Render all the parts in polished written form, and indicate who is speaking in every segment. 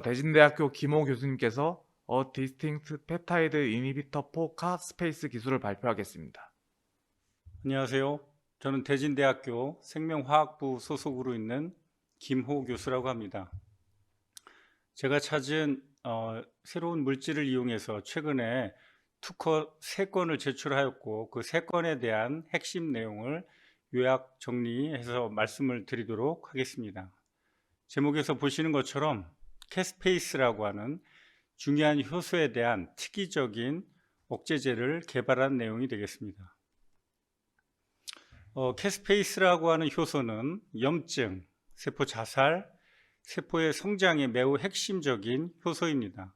Speaker 1: 대진대학교 김호 교수님께서 A Distinct Peptide Inhibitor for Caspase 기술을 발표하겠습니다.
Speaker 2: 안녕하세요. 저는 대진대학교 생명화학부 소속으로 있는 김호 교수라고 합니다. 제가 찾은 새로운 물질을 이용해서 최근에 특허 3건을 제출하였고 그 3건에 대한 핵심 내용을 요약 정리해서 말씀을 드리도록 하겠습니다. 제목에서 보시는 것처럼 캐스페이스라고 하는 중요한 효소에 대한 특이적인 억제제를 개발한 내용이 되겠습니다. 캐스페이스라고 하는 효소는 염증, 세포 자살, 세포의 성장에 매우 핵심적인 효소입니다.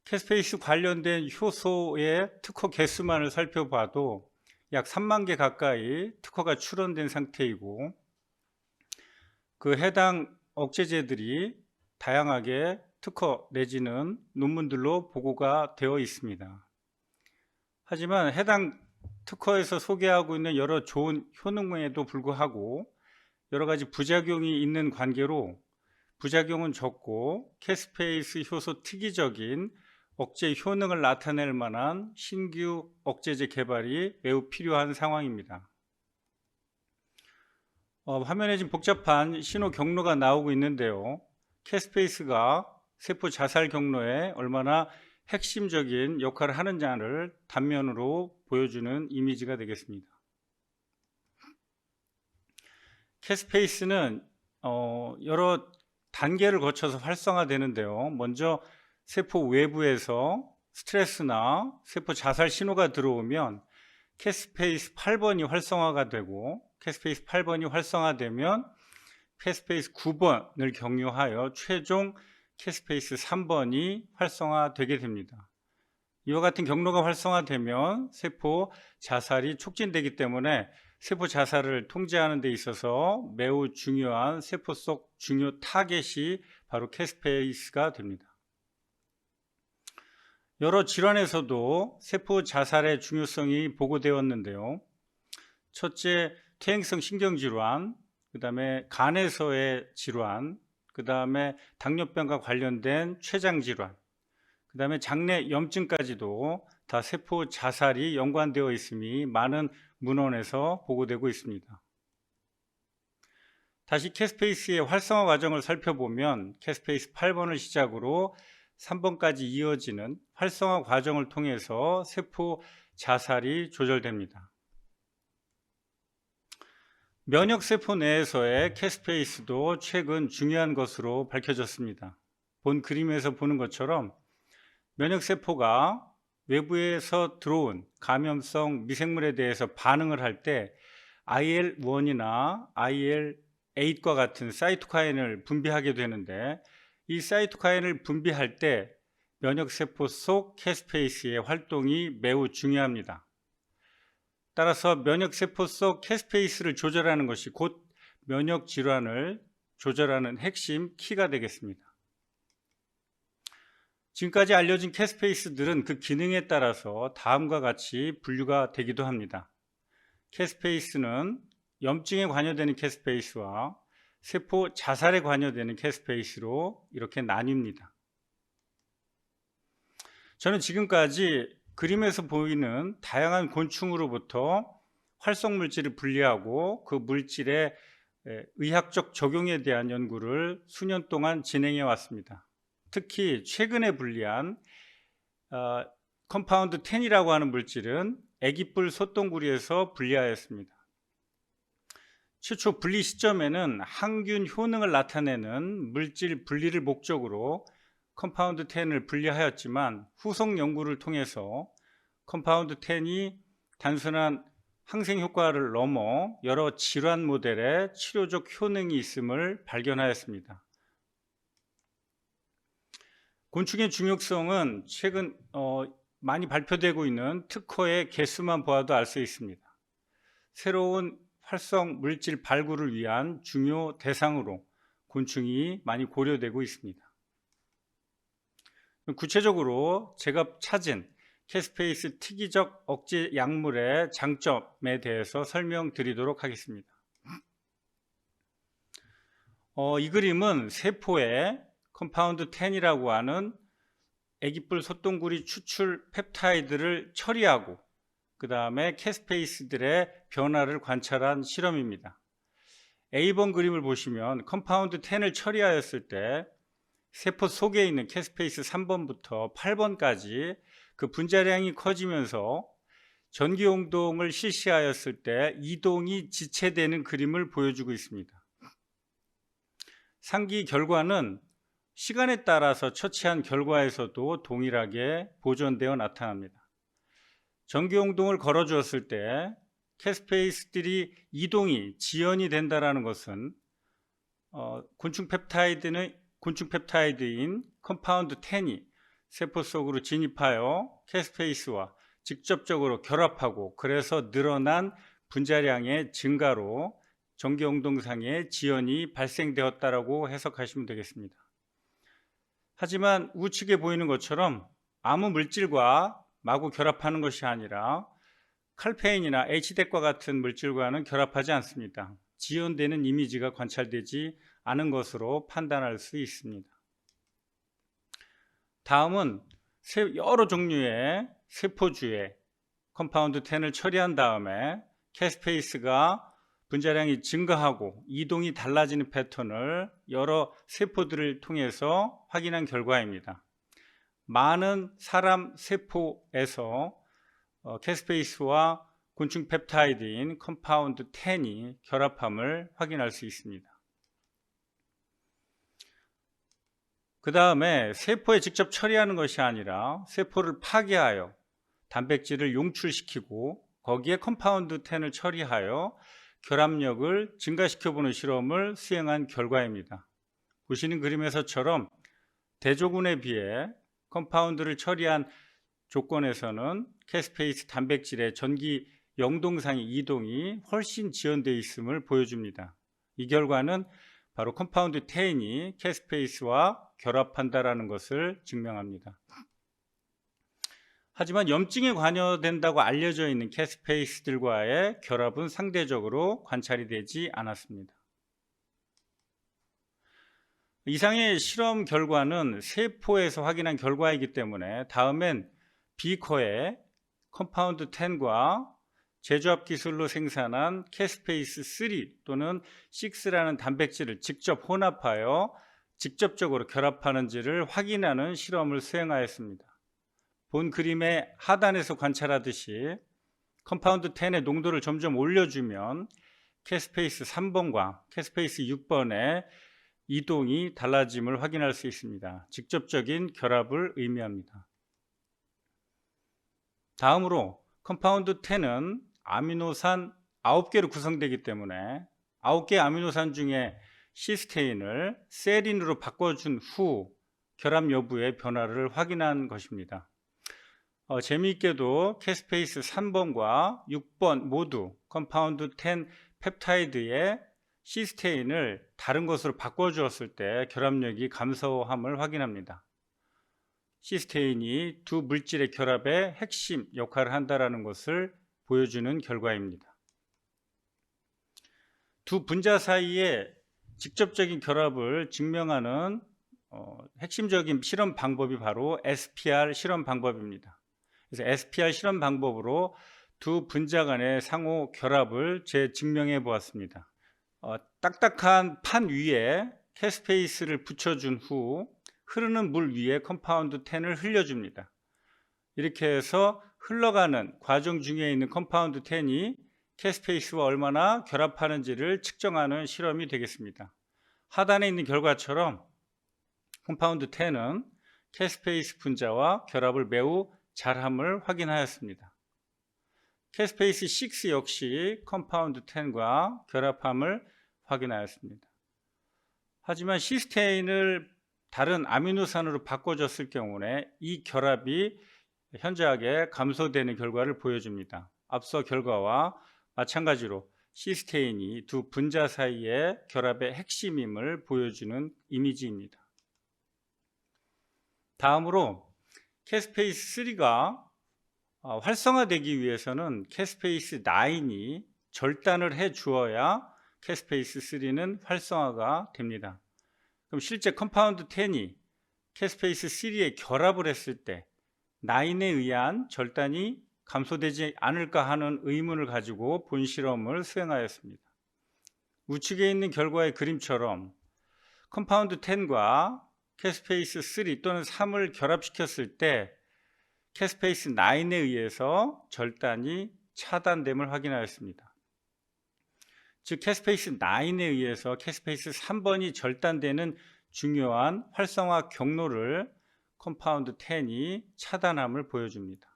Speaker 2: 캐스페이스 관련된 효소의 특허 개수만을 살펴봐도 약 3만 개 가까이 특허가 출원된 상태이고 그 해당 억제제들이 다양하게 특허 내지는 논문들로 보고가 되어 있습니다. 하지만 해당 특허에서 소개하고 있는 여러 좋은 효능에도 불구하고 여러 가지 부작용이 있는 관계로 부작용은 적고 캐스페이스 효소 특이적인 억제 효능을 나타낼 만한 신규 억제제 개발이 매우 필요한 상황입니다. 화면에 지금 복잡한 신호 경로가 나오고 있는데요. 캐스페이스가 세포 자살 경로에 얼마나 핵심적인 역할을 하는지를 단면으로 보여주는 이미지가 되겠습니다. 캐스페이스는 여러 단계를 거쳐서 활성화되는데요. 먼저 세포 외부에서 스트레스나 세포 자살 신호가 들어오면 캐스페이스 8번이 활성화가 되고 캐스페이스 8번이 활성화되면 캐스페이스 9번을 경유하여 최종 캐스페이스 3번이 활성화되게 됩니다. 이와 같은 경로가 활성화되면 세포 자살이 촉진되기 때문에 세포 자살을 통제하는 데 있어서 매우 중요한 세포 속 중요 타겟이 바로 캐스페이스가 됩니다. 여러 질환에서도 세포 자살의 중요성이 보고되었는데요. 첫째, 퇴행성 신경질환, 그 다음에 간에서의 질환, 그 다음에 당뇨병과 관련된 췌장질환, 그 다음에 장내 염증까지도 다 세포 자살이 연관되어 있음이 많은 문헌에서 보고되고 있습니다. 다시 캐스페이스의 활성화 과정을 살펴보면 캐스페이스 8번을 시작으로 3번까지 이어지는 활성화 과정을 통해서 세포 자살이 조절됩니다. 면역세포 내에서의 캐스페이스도 최근 중요한 것으로 밝혀졌습니다. 본 그림에서 보는 것처럼 면역세포가 외부에서 들어온 감염성 미생물에 대해서 반응을 할 때 IL-1이나 IL-8과 같은 사이토카인을 분비하게 되는데 이 사이토카인을 분비할 때 면역세포 속 캐스페이스의 활동이 매우 중요합니다. 따라서 면역세포 속 캐스페이스를 조절하는 것이 곧 면역질환을 조절하는 핵심 키가 되겠습니다. 지금까지 알려진 캐스페이스들은 그 기능에 따라서 다음과 같이 분류가 되기도 합니다. 캐스페이스는 염증에 관여되는 캐스페이스와 세포 자살에 관여되는 캐스페이스로 이렇게 나뉩니다. 저는 지금까지 그림에서 보이는 다양한 곤충으로부터 활성 물질을 분리하고 그 물질의 의학적 적용에 대한 연구를 수년 동안 진행해 왔습니다. 특히 최근에 분리한 컴파운드 10이라고 하는 물질은 애기뿔 소똥구리에서 분리하였습니다. 최초 분리 시점에는 항균 효능을 나타내는 물질 분리를 목적으로 컴파운드 10을 분리하였지만 후속 연구를 통해서 컴파운드 10이 단순한 항생 효과를 넘어 여러 질환 모델에 치료적 효능이 있음을 발견하였습니다. 곤충의 중요성은 최근 많이 발표되고 있는 특허의 개수만 보아도 알 수 있습니다. 새로운 활성 물질 발굴을 위한 중요 대상으로 곤충이 많이 고려되고 있습니다. 구체적으로 제가 찾은 캐스페이스 특이적 억제 약물의 장점에 대해서 설명드리도록 하겠습니다. 이 그림은 세포에 컴파운드 10이라고 하는 애기뿔 소똥구리 추출 펩타이드를 처리하고 그 다음에 캐스페이스들의 변화를 관찰한 실험입니다. A번 그림을 보시면 컴파운드 10을 처리하였을 때 세포 속에 있는 캐스페이스 3번부터 8번까지 그 분자량이 커지면서 전기용동을 실시하였을 때 이동이 지체되는 그림을 보여주고 있습니다. 상기 결과는 시간에 따라서 처치한 결과에서도 동일하게 보존되어 나타납니다. 전기용동을 걸어주었을 때 캐스페이스들이 이동이 지연이 된다는 것은 곤충 펩타이드인 컴파운드 10이 세포 속으로 진입하여 캐스페이스와 직접적으로 결합하고 그래서 늘어난 분자량의 증가로 전기용동상의 지연이 발생되었다라고 해석하시면 되겠습니다. 하지만 우측에 보이는 것처럼 아무 물질과 마구 결합하는 것이 아니라 칼페인이나 H덱과 같은 물질과는 결합하지 않습니다. 지연되는 이미지가 관찰되지 않은 것으로 판단할 수 있습니다. 다음은 여러 종류의 세포주에 컴파운드 10을 처리한 다음에 캐스페이스가 분자량이 증가하고 이동이 달라지는 패턴을 여러 세포들을 통해서 확인한 결과입니다. 많은 사람 세포에서 캐스페이스와 곤충 펩타이드인 컴파운드 10이 결합함을 확인할 수 있습니다. 그 다음에 세포에 직접 처리하는 것이 아니라 세포를 파괴하여 단백질을 용출시키고 거기에 컴파운드 10을 처리하여 결합력을 증가시켜보는 실험을 수행한 결과입니다. 보시는 그림에서처럼 대조군에 비해 컴파운드를 처리한 조건에서는 캐스페이스 단백질의 전기 영동상의 이동이 훨씬 지연되어 있음을 보여줍니다. 이 결과는 바로 컴파운드 10이 캐스페이스와 결합한다는 것을 증명합니다. 하지만 염증에 관여된다고 알려져 있는 캐스페이스들과의 결합은 상대적으로 관찰이 되지 않았습니다. 이상의 실험 결과는 세포에서 확인한 결과이기 때문에 다음엔 비커에 컴파운드 10과 제조합 기술로 생산한 캐스페이스 3 또는 6라는 단백질을 직접 혼합하여 직접적으로 결합하는지를 확인하는 실험을 수행하였습니다. 본 그림의 하단에서 관찰하듯이 컴파운드 10의 농도를 점점 올려주면 캐스페이스 3번과 캐스페이스 6번의 이동이 달라짐을 확인할 수 있습니다. 직접적인 결합을 의미합니다. 다음으로 컴파운드 10은 아미노산 9개로 구성되기 때문에 9개 아미노산 중에 시스테인을 세린으로 바꿔준 후 결합 여부의 변화를 확인한 것입니다. 재미있게도 캐스페이스 3번과 6번 모두 컴파운드 10 펩타이드의 시스테인을 다른 것으로 바꿔주었을 때 결합력이 감소함을 확인합니다. 시스테인이 두 물질의 결합에 핵심 역할을 한다는 것을 보여주는 결과입니다. 두 분자 사이의 직접적인 결합을 증명하는 핵심적인 실험 방법이 바로 SPR 실험 방법입니다. 그래서 SPR 실험 방법으로 두 분자 간의 상호 결합을 재증명해 보았습니다. 딱딱한 판 위에 캐스페이스를 붙여준 후 흐르는 물 위에 컴파운드 10을 흘려줍니다. 이렇게 해서 흘러가는 과정 중에 있는 컴파운드 10이 캐스페이스와 얼마나 결합하는지를 측정하는 실험이 되겠습니다. 하단에 있는 결과처럼 컴파운드 10은 캐스페이스 분자와 결합을 매우 잘함을 확인하였습니다. 캐스페이스 6 역시 컴파운드 10과 결합함을 확인하였습니다. 하지만 시스테인을 다른 아미노산으로 바꿔줬을 경우에 이 결합이 현저하게 감소되는 결과를 보여줍니다. 앞서 결과와 마찬가지로 시스테인이 두 분자 사이의 결합의 핵심임을 보여주는 이미지입니다. 다음으로 캐스페이스 3가 활성화되기 위해서는 캐스페이스 9이 절단을 해 주어야 캐스페이스 3는 활성화가 됩니다. 그럼 실제 컴파운드 10이 캐스페이스 3에 결합을 했을 때 9에 의한 절단이 감소되지 않을까 하는 의문을 가지고 본 실험을 수행하였습니다. 우측에 있는 결과의 그림처럼 컴파운드 10과 캐스페이스 3 또는 3을 결합시켰을 때 캐스페이스 9에 의해서 절단이 차단됨을 확인하였습니다. 즉 캐스페이스 9에 의해서 캐스페이스 3번이 절단되는 중요한 활성화 경로를 컴파운드 10이 차단함을 보여줍니다.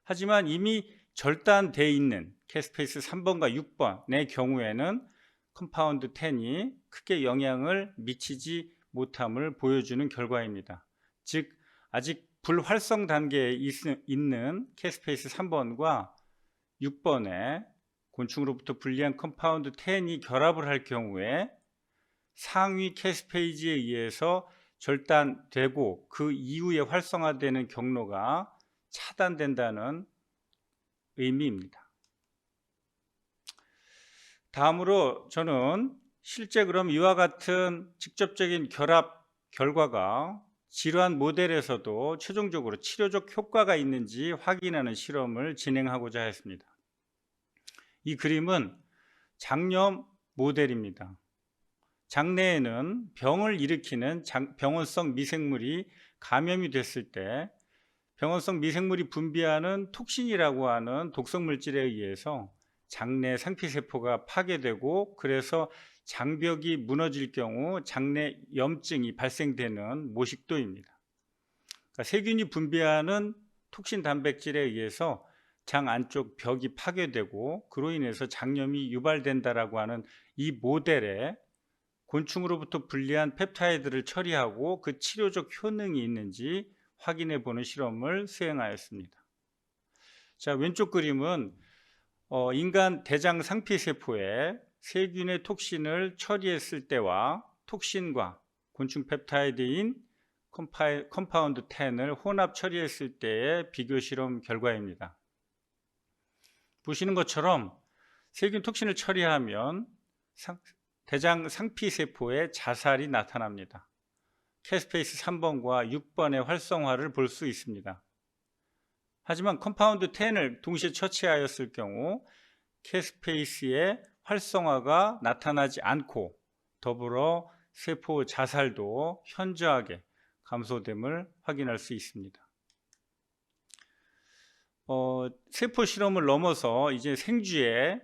Speaker 2: 하지만 이미 절단되어 있는 캐스페이스 3번과 6번의 경우에는 컴파운드 10이 크게 영향을 미치지 못함을 보여주는 결과입니다. 즉 아직 불활성 단계에 있는 캐스페이스 3번과 6번에 곤충으로부터 분리한 컴파운드 10이 결합을 할 경우에 상위 캐스페이지에 의해서 절단되고 그 이후에 활성화되는 경로가 차단된다는 의미입니다. 다음으로 저는 실제 그럼 이와 같은 직접적인 결합 결과가 질환 모델에서도 최종적으로 치료적 효과가 있는지 확인하는 실험을 진행하고자 했습니다. 이 그림은 장염 모델입니다. 장내에는 병을 일으키는 병원성 미생물이 감염이 됐을 때 병원성 미생물이 분비하는 톡신이라고 하는 독성 물질에 의해서 장내 상피세포가 파괴되고 그래서 장벽이 무너질 경우 장내 염증이 발생되는 모식도입니다. 그러니까 세균이 분비하는 톡신 단백질에 의해서 장 안쪽 벽이 파괴되고 그로 인해서 장염이 유발된다라고 하는 이 모델에 곤충으로부터 분리한 펩타이드를 처리하고 그 치료적 효능이 있는지 확인해 보는 실험을 수행하였습니다. 자, 왼쪽 그림은 인간 대장 상피세포에 세균의 톡신을 처리했을 때와 톡신과 곤충 펩타이드인 컴파운드 10을 혼합 처리했을 때의 비교 실험 결과입니다. 보시는 것처럼 세균 톡신을 처리하면 대장 상피세포의 자살이 나타납니다. 캐스페이스 3번과 6번의 활성화를 볼 수 있습니다. 하지만 컴파운드 10을 동시에 처치하였을 경우 캐스페이스의 활성화가 나타나지 않고 더불어 세포 자살도 현저하게 감소됨을 확인할 수 있습니다. 세포 실험을 넘어서 이제 생쥐에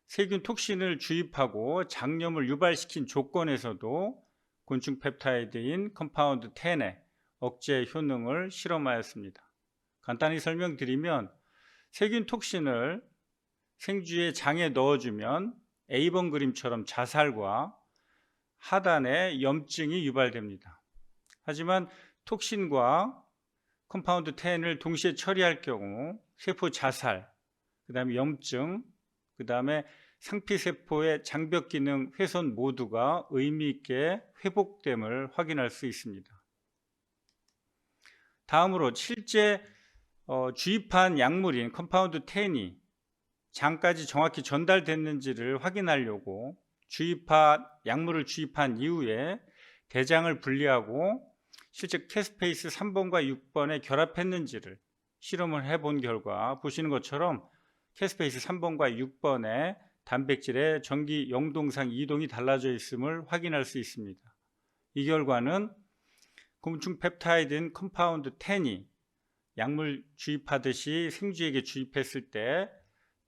Speaker 2: 세균 톡신을 주입하고 장염을 유발시킨 조건에서도 곤충 펩타이드인 컴파운드 10의 억제 효능을 실험하였습니다. 간단히 설명드리면 세균 톡신을 생쥐의 장에 넣어주면 A번 그림처럼 자살과 하단에 염증이 유발됩니다. 하지만 톡신과 컴파운드 10을 동시에 처리할 경우 세포 자살, 그 다음에 염증, 그 다음에 상피세포의 장벽 기능 훼손 모두가 의미 있게 회복됨을 확인할 수 있습니다. 다음으로 실제 주입한 약물인 컴파운드 10이 장까지 정확히 전달됐는지를 확인하려고 약물을 주입한 이후에 대장을 분리하고 실제 캐스페이스 3번과 6번에 결합했는지를 실험을 해본 결과 보시는 것처럼 캐스페이스 3번과 6번의 단백질의 전기 영동상 이동이 달라져 있음을 확인할 수 있습니다. 이 결과는 곤충 펩타이드인 컴파운드 10이 약물 주입하듯이 생쥐에게 주입했을 때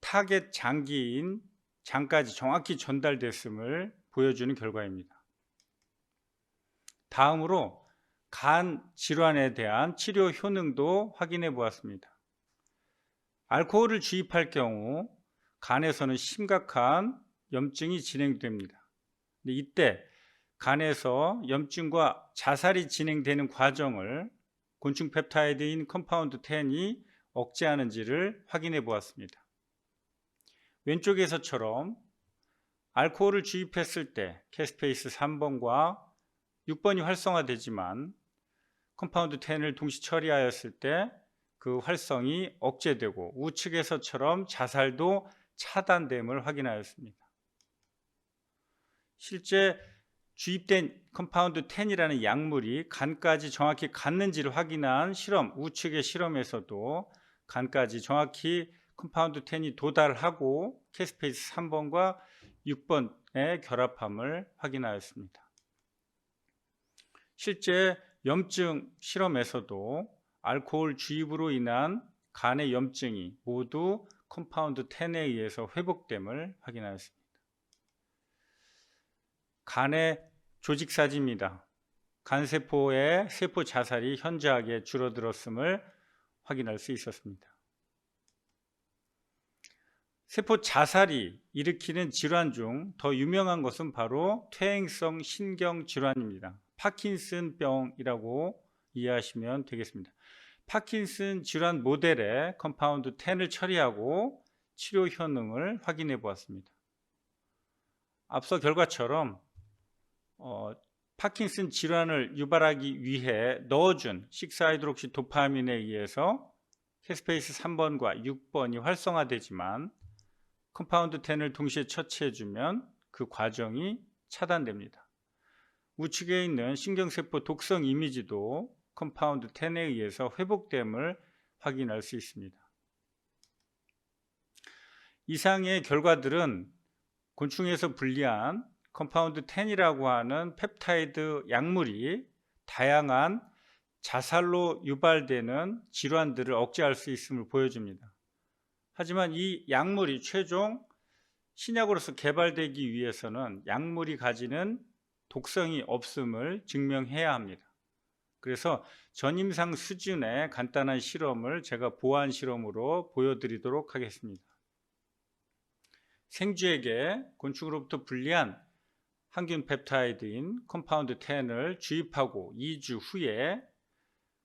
Speaker 2: 타겟 장기인 장까지 정확히 전달됐음을 보여주는 결과입니다. 다음으로 간 질환에 대한 치료 효능도 확인해 보았습니다. 알코올을 주입할 경우 간에서는 심각한 염증이 진행됩니다. 이때 간에서 염증과 자살이 진행되는 과정을 곤충 펩타이드인 컴파운드 10이 억제하는지를 확인해 보았습니다. 왼쪽에서처럼 알코올을 주입했을 때 캐스페이스 3번과 6번이 활성화되지만 컴파운드 10을 동시 처리하였을 때 그 활성이 억제되고 우측에서처럼 자살도 차단됨을 확인하였습니다. 실제 주입된 컴파운드 10이라는 약물이 간까지 정확히 갔는지를 확인한 실험, 우측의 실험에서도 간까지 정확히 컴파운드 10이 도달하고 캐스페이스 3번과 6번의 결합함을 확인하였습니다. 실제 염증 실험에서도 알코올 주입으로 인한 간의 염증이 모두 컴파운드 10에 의해서 회복됨을 확인하였습니다. 간의 조직 사진입니다. 간세포의 세포 자살이 현저하게 줄어들었음을 확인할 수 있었습니다. 세포 자살이 일으키는 질환 중 더 유명한 것은 바로 퇴행성 신경 질환입니다. 파킨슨병이라고 이해하시면 되겠습니다. 파킨슨 질환 모델의 컴파운드 10을 처리하고 치료 효능을 확인해 보았습니다. 앞서 결과처럼 파킨슨 질환을 유발하기 위해 넣어준 6-하이드록시도파민에 의해서 캐스페이스 3번과 6번이 활성화되지만 컴파운드 10을 동시에 처치해주면 그 과정이 차단됩니다. 우측에 있는 신경세포 독성 이미지도 컴파운드 10에 의해서 회복됨을 확인할 수 있습니다. 이상의 결과들은 곤충에서 분리한 컴파운드 10이라고 하는 펩타이드 약물이 다양한 자살로 유발되는 질환들을 억제할 수 있음을 보여줍니다. 하지만 이 약물이 최종 신약으로서 개발되기 위해서는 약물이 가지는 독성이 없음을 증명해야 합니다. 그래서 전임상 수준의 간단한 실험을 제가 보완 실험으로 보여드리도록 하겠습니다. 생쥐에게 곤충으로부터 분리한 항균 펩타이드인 컴파운드 10을 주입하고 2주 후에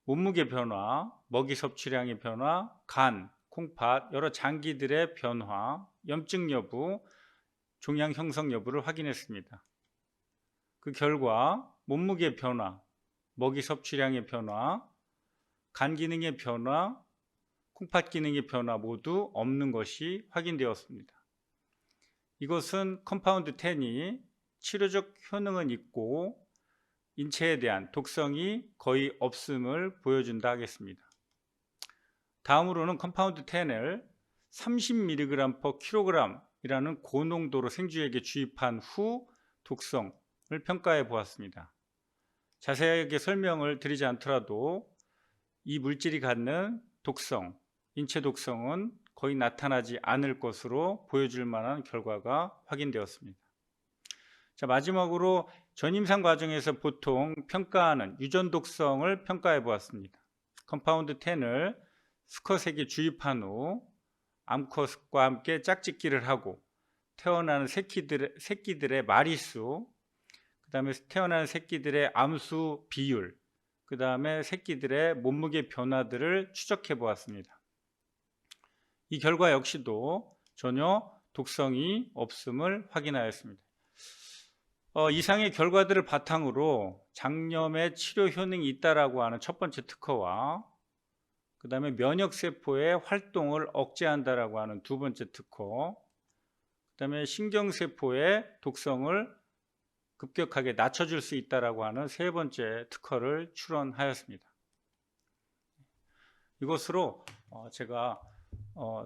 Speaker 2: 몸무게 변화, 먹이 섭취량의 변화, 간, 콩팥, 여러 장기들의 변화, 염증 여부, 종양 형성 여부를 확인했습니다. 그 결과 몸무게 변화, 먹이 섭취량의 변화, 간 기능의 변화, 콩팥 기능의 변화 모두 없는 것이 확인되었습니다. 이것은 컴파운드 10이 치료적 효능은 있고 인체에 대한 독성이 거의 없음을 보여준다 하겠습니다. 다음으로는 컴파운드 10을 30mg/kg 이라는 고농도로 생쥐에게 주입한 후 독성을 평가해 보았습니다. 자세하게 설명을 드리지 않더라도 이 물질이 갖는 독성, 인체 독성은 거의 나타나지 않을 것으로 보여줄 만한 결과가 확인되었습니다. 자, 마지막으로 전임상 과정에서 보통 평가하는 유전 독성을 평가해 보았습니다. 컴파운드 10을 수컷에게 주입한 후 암컷과 함께 짝짓기를 하고 태어나는 새끼들의 마리수, 그 다음에 태어나는 새끼들의 암수 비율, 그 다음에 새끼들의 몸무게 변화들을 추적해 보았습니다. 이 결과 역시도 전혀 독성이 없음을 확인하였습니다. 이상의 결과들을 바탕으로 장염의 치료 효능이 있다라고 하는 첫 번째 특허와 그 다음에 면역세포의 활동을 억제한다라고 하는 두 번째 특허, 그 다음에 신경세포의 독성을 급격하게 낮춰줄 수 있다라고 하는 세 번째 특허를 출원하였습니다. 이것으로 제가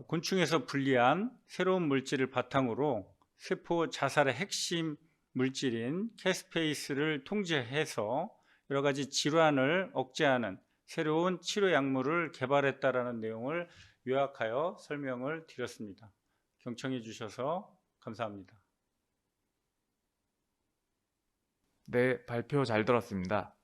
Speaker 2: 곤충에서 분리한 새로운 물질을 바탕으로 세포 자살의 핵심 물질인 캐스페이스를 통제해서 여러 가지 질환을 억제하는 새로운 치료 약물을 개발했다라는 내용을 요약하여 설명을 드렸습니다. 경청해 주셔서 감사합니다.
Speaker 1: 네, 발표 잘 들었습니다.